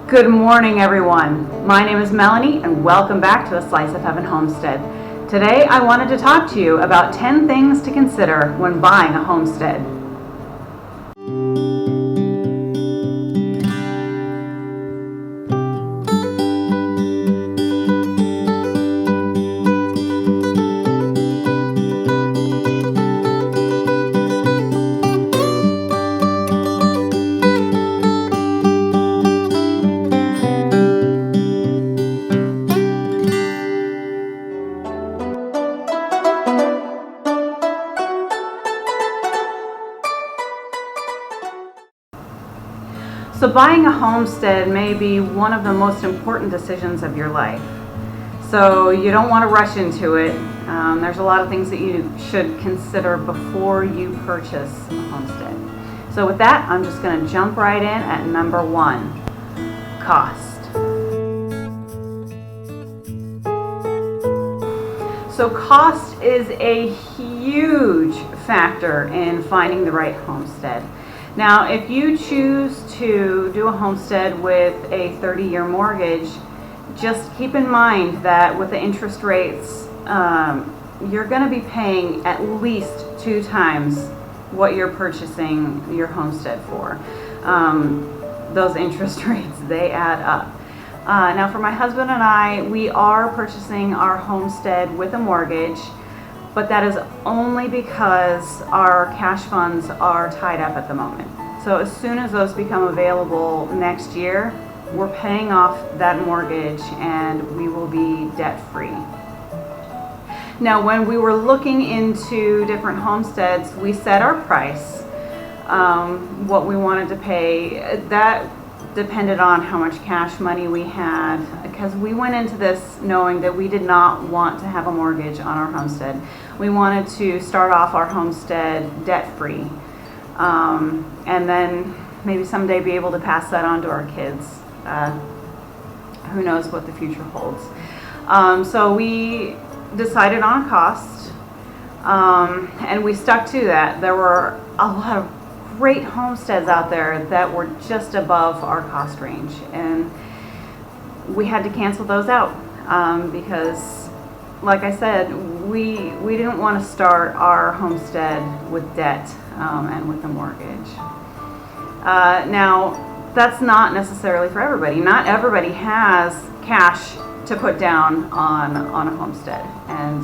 Good morning, everyone. My name is Melanie, and welcome back to A Slice of Heaven Homestead. Today, I wanted to talk to you about 10 things to consider when buying a homestead. So buying a homestead may be one of the most important decisions of your life. So you don't want to rush into it. There's a lot of things that you should consider before you purchase a homestead. So with that, I'm just going to jump right in at number 1, cost. So cost is a huge factor in finding the right homestead. Now, if you choose to do a homestead with a 30-year mortgage, just keep in mind that with the interest rates, you're going to be paying at least 2 times what you're purchasing your homestead for. Those interest rates, they add up. Now, for my husband and I, we are purchasing our homestead with a mortgage, but that is only because our cash funds are tied up at the moment. So as soon as those become available next year, we're paying off that mortgage and we will be debt-free. Now, when we were looking into different homesteads, we set our price, what we wanted to pay. That depended on how much cash money we had, because we went into this knowing that we did not want to have a mortgage on our homestead. We wanted to start off our homestead debt-free, and then maybe someday be able to pass that on to our kids. Who knows what the future holds. So we decided on a cost, and we stuck to that. There were a lot of great homesteads out there that were just above our cost range, and we had to cancel those out because, like I said, we didn't want to start our homestead with debt and with a mortgage. Now, that's not necessarily for everybody. Not everybody has cash to put down on a homestead, and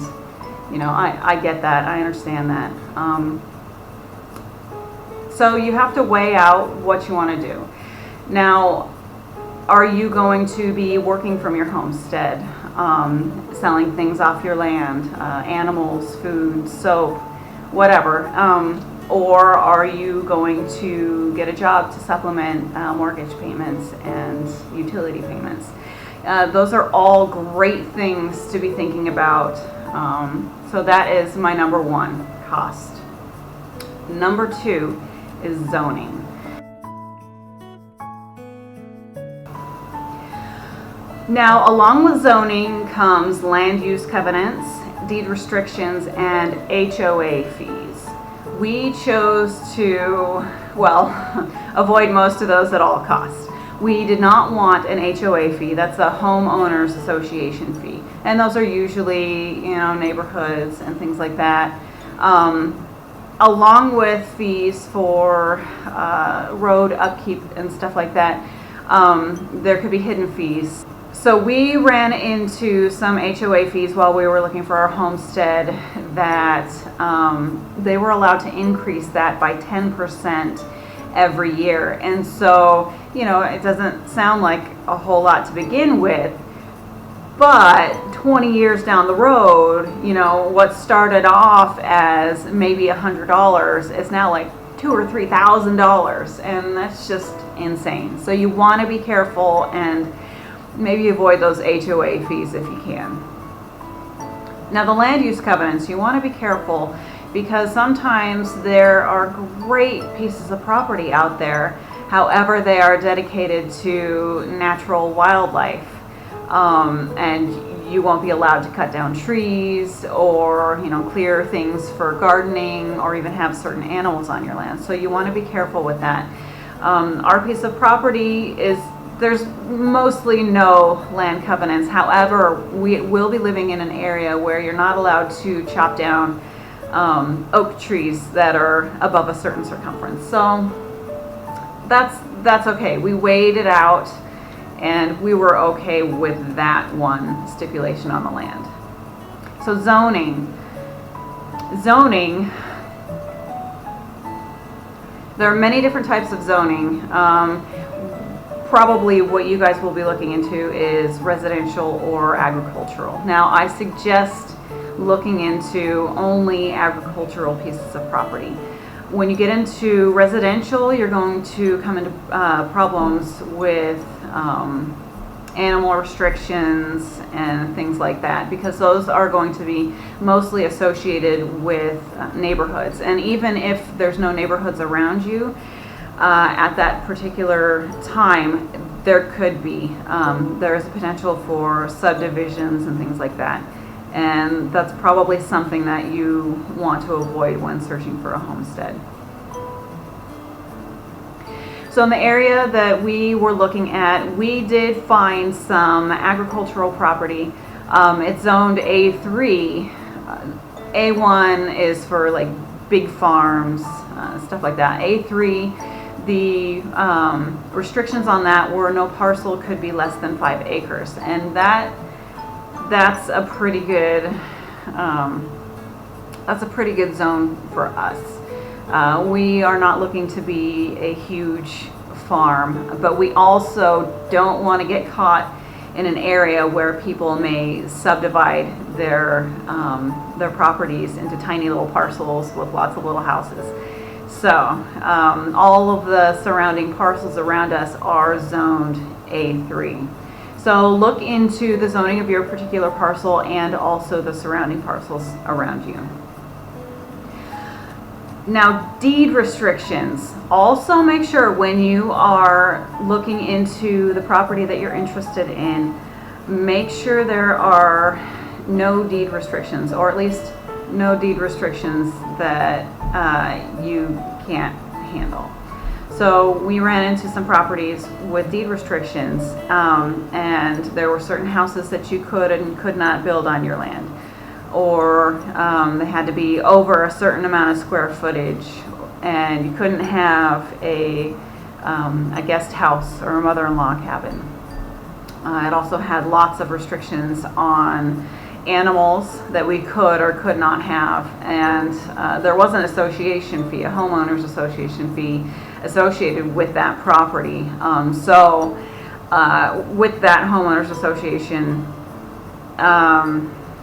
I get that. I understand that. So you have to weigh out what you want to do. Now, are you going to be working from your homestead, selling things off your land, animals, food, soap, whatever, or are you going to get a job to supplement mortgage payments and utility payments? Those are all great things to be thinking about. So that is my number 1, cost. Number 2 is zoning. Now, along with zoning comes land use covenants, deed restrictions, and HOA fees. We chose to, avoid most of those at all costs. We did not want an HOA fee. That's a homeowners association fee, and those are usually, neighborhoods and things like that. Along with fees for road upkeep and stuff like that, there could be hidden fees. So we ran into some HOA fees while we were looking for our homestead that they were allowed to increase that by 10% every year. And so, it doesn't sound like a whole lot to begin with, but 20 years down the road, what started off as maybe $100 is now like $2,000 or $3,000, and that's just insane. So you want to be careful and maybe avoid those HOA fees if you can. Now, the land use covenants, you want to be careful because sometimes there are great pieces of property out there. However, they are dedicated to natural wildlife, and you won't be allowed to cut down trees or clear things for gardening or even have certain animals on your land. So you want to be careful with that. Our piece of property is there's mostly no land covenants. However, we will be living in an area where you're not allowed to chop down oak trees that are above a certain circumference. So that's okay. We weighed it out and we were okay with that one stipulation on the land. So zoning, there are many different types of zoning. Probably what you guys will be looking into is residential or agricultural. Now, I suggest looking into only agricultural pieces of property. When you get into residential, you're going to come into problems with animal restrictions and things like that, because those are going to be mostly associated with neighborhoods. And even if there's no neighborhoods around you, at that particular time, there could be. There is a potential for subdivisions and things like that. And that's probably something that you want to avoid when searching for a homestead. So in the area that we were looking at, we did find some agricultural property. It's zoned A3. A1 is for like big farms, stuff like that. A3, the restrictions on that were no parcel could be less than 5 acres, and that's a pretty good zone for us. We are not looking to be a huge farm, but we also don't want to get caught in an area where people may subdivide their properties into tiny little parcels with lots of little houses. So all of the surrounding parcels around us are zoned A3. So look into the zoning of your particular parcel and also the surrounding parcels around you. Now, deed restrictions. Also make sure when you are looking into the property that you're interested in, make sure there are no deed restrictions, or at least no deed restrictions that you can't handle. So we ran into some properties with deed restrictions, and there were certain houses that you could and could not build on your land, or they had to be over a certain amount of square footage, and you couldn't have a guest house or a mother-in-law cabin. It also had lots of restrictions on animals that we could or could not have, and there was an association fee, a homeowners association fee associated with that property. So with that homeowners association,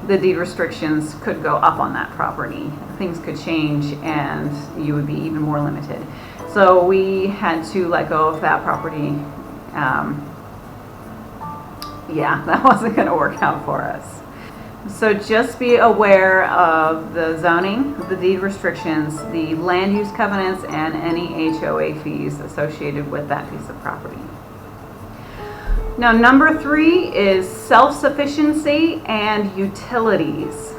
the deed restrictions could go up on that property. Things could change and you would be even more limited. So we had to let go of that property. Yeah, that wasn't going to work out for us. So just be aware of the zoning, the deed restrictions, the land use covenants, and any HOA fees associated with that piece of property. Now, number 3 is self-sufficiency and utilities.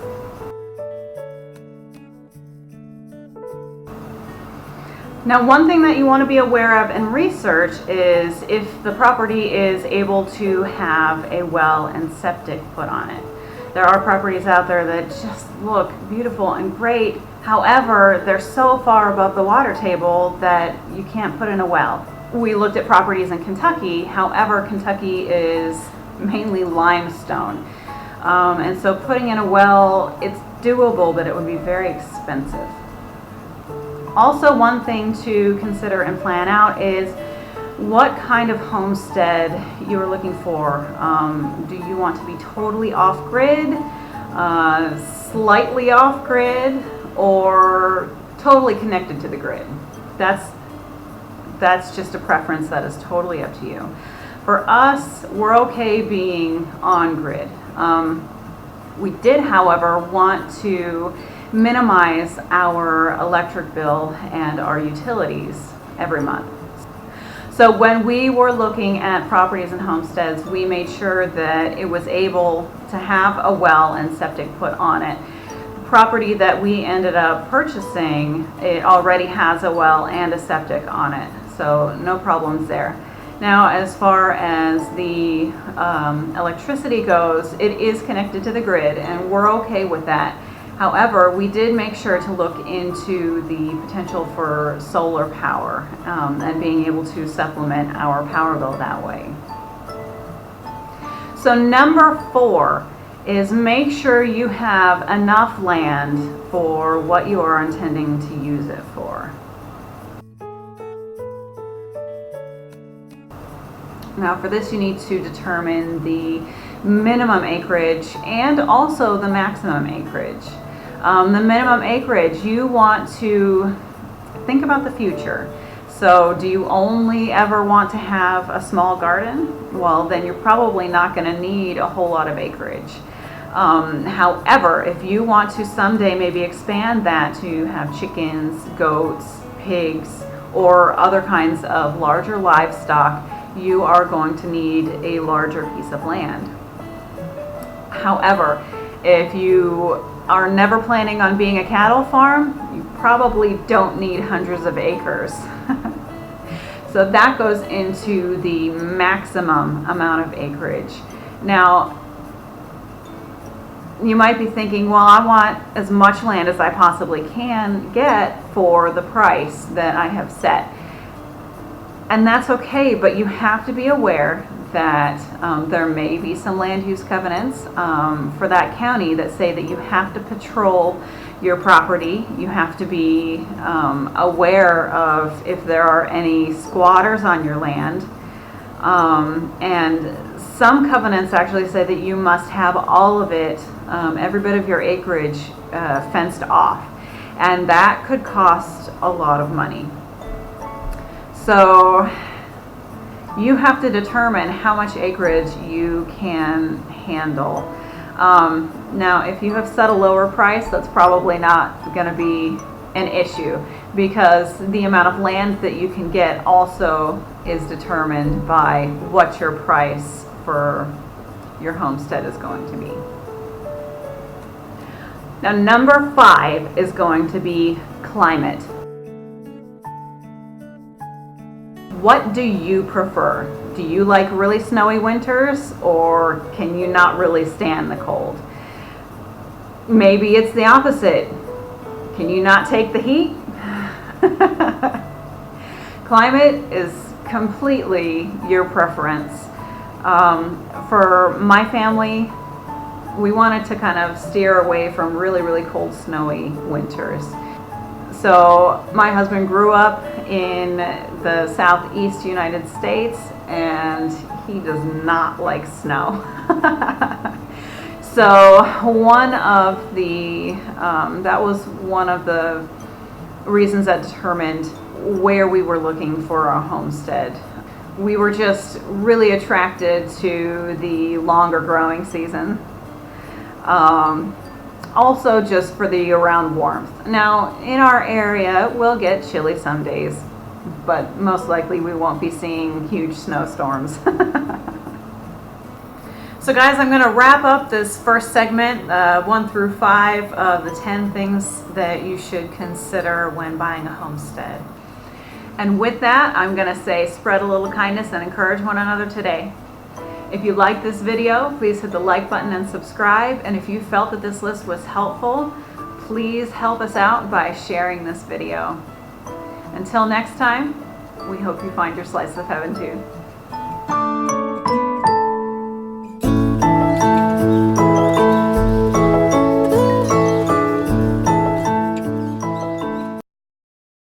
Now, one thing that you want to be aware of and research is if the property is able to have a well and septic put on it. There are properties out there that just look beautiful and great. However, they're so far above the water table that you can't put in a well. We looked at properties in Kentucky. However, Kentucky is mainly limestone. And so putting in a well, it's doable, but it would be very expensive. Also, one thing to consider and plan out is what kind of homestead you are looking for. Do you want to be totally off-grid, slightly off-grid, or totally connected to the grid? That's just a preference that is totally up to you. For us, we're okay being on-grid. We did, however, want to minimize our electric bill and our utilities every month. So when we were looking at properties and homesteads, we made sure that it was able to have a well and septic put on it. The property that we ended up purchasing, it already has a well and a septic on it, so no problems there. Now, as far as the electricity goes, it is connected to the grid, and we're okay with that. However, we did make sure to look into the potential for solar power and being able to supplement our power bill that way. So number 4 is make sure you have enough land for what you are intending to use it for. Now for this you need to determine the minimum acreage and also the maximum acreage. The minimum acreage, you want to think about the future. So do you only ever want to have a small garden? Well, then you're probably not going to need a whole lot of acreage. However, if you want to someday maybe expand that to have chickens, goats, pigs, or other kinds of larger livestock, you are going to need a larger piece of land. However, if you are never planning on being a cattle farm, you probably don't need hundreds of acres. So that goes into the maximum amount of acreage. Now, you might be thinking, well, I want as much land as I possibly can get for the price that I have set. And that's okay, but you have to be aware that there may be some land use covenants for that county that say that you have to patrol your property. You have to be aware of if there are any squatters on your land. And some covenants actually say that you must have all of it, every bit of your acreage fenced off. And that could cost a lot of money. So you have to determine how much acreage you can handle. Now, if you have set a lower price, that's probably not going to be an issue because the amount of land that you can get also is determined by what your price for your homestead is going to be. Now, number 5 is going to be climate. What do you prefer? Do you like really snowy winters, or can you not really stand the cold? Maybe it's the opposite. Can you not take the heat? Climate is completely your preference. For my family, we wanted to kind of steer away from really, really cold, snowy winters. So my husband grew up in the southeast United States, and he does not like snow. So that was one of the reasons that determined where we were looking for a homestead. We were just really attracted to the longer growing season. Also just for the year-round warmth. Now, in our area, we'll get chilly some days, but most likely we won't be seeing huge snowstorms. So guys, I'm going to wrap up this first segment, 1 through 5 of the 10 things that you should consider when buying a homestead. And with that, I'm going to say spread a little kindness and encourage one another today. If you liked this video, please hit the like button and subscribe. And if you felt that this list was helpful, please help us out by sharing this video. Until next time, we hope you find your slice of heaven too.